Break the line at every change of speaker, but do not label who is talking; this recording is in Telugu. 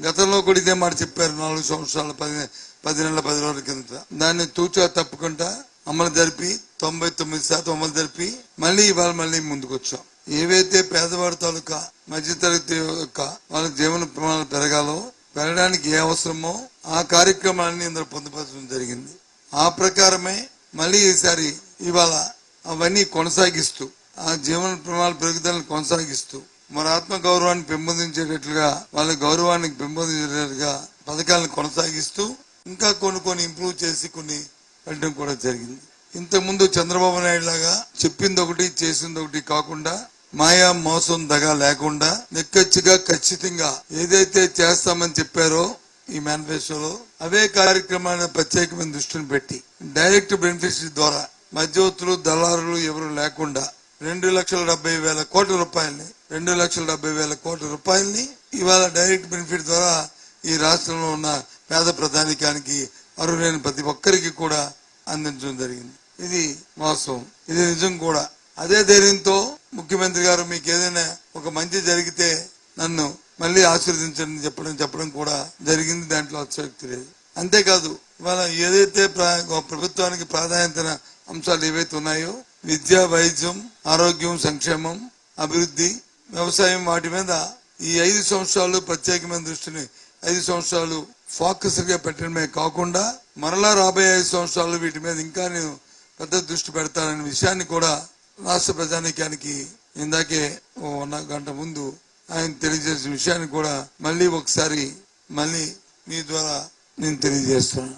గతంలో కూడా ఇదే మాట చెప్పారు 4 సంవత్సరాల 10 నెలల 10 రోజుల కింద. దాన్ని తూచా తప్పకుండా అమలు జరిపి 99% అమలు జరిపి ఇవాళ మళ్ళీ ముందుకు వచ్చాం. ఏవైతే పేదవాడి తాలూకా మధ్యతరగతి యొక్క వాళ్ళ జీవన ప్రమాణాలు పెరగడానికి ఏ అవసరమో ఆ కార్యక్రమాన్ని ఇందులో పొందుపరచడం జరిగింది. ఆ ప్రకారమే మళ్ళీ ఈసారి ఇవాళ అవన్నీ కొనసాగిస్తూ ఆ జీవన ప్రమాణాల పెరుగుదలను కొనసాగిస్తూ మన ఆత్మ గౌరవాన్ని పెంపొందించేటట్లుగా వాళ్ళ గౌరవాన్ని పెంపొందించేటట్లుగా పథకాలను కొనసాగిస్తూ ఇంకా కొన్ని ఇంప్రూవ్ చేసి కొన్ని పెట్టడం కూడా జరిగింది. ఇంతకుముందు చంద్రబాబు నాయుడు లాగా చెప్పింది ఒకటి చేసింది ఒకటి కాకుండా మాయా మోసం దగా లేకుండా నిక్కచ్చిగా ఖచ్చితంగా ఏదైతే చేస్తామని చెప్పారో ఈ మేనిఫెస్టోలో అవే కార్యక్రమాలను ప్రత్యేకమైన దృష్టిని పెట్టి డైరెక్ట్ బెనిఫిట్స్ ద్వారా మధ్యవర్తులు దళారులు ఎవరు లేకుండా 2,70,000 కోట్ల రూపాయలని 2,70,000 కోట్ల రూపాయలని ఇవాళ డైరెక్ట్ బెనిఫిట్ ద్వారా ఈ రాష్ట్రంలో ఉన్న పేద ప్రధానికానికి అర్హులైన ప్రతి ఒక్కరికి కూడా అందించడం జరిగింది. ఇది వాస్తవం, ఇది నిజం కూడా. అదే ధైర్యంతో ముఖ్యమంత్రి గారు మీకు ఏదైనా ఒక మంచి జరిగితే నన్ను మళ్ళీ ఆశీర్వదించండి చెప్పడం కూడా జరిగింది. దాంట్లో అతిశయోక్తి లేదు. అంతేకాదు ఇవాళ ఏదైతే ప్రభుత్వానికి ప్రాధాన్యత అంశాలు ఏవైతే ఉన్నాయో విద్య, వైద్యం, ఆరోగ్యం, సంక్షేమం, అభివృద్ధి, వ్యవసాయం వాటి మీద ఈ 5 సంవత్సరాలు ప్రత్యేకమైన దృష్టిని 5 సంవత్సరాలు ఫోకస్ గా పెట్టడమే కాకుండా మరలా రాబోయే 5 సంవత్సరాలు వీటి మీద ఇంకా నేను పెద్ద దృష్టి పెడతాననే విషయాన్ని కూడా రాష్ట్ర ప్రజానీకానికి ఇందాకే 1 గంట ముందు ఆయన తెలియజేసిన విషయాన్ని కూడా మళ్ళీ ఒకసారి మీ ద్వారా నేను తెలియజేస్తున్నాను.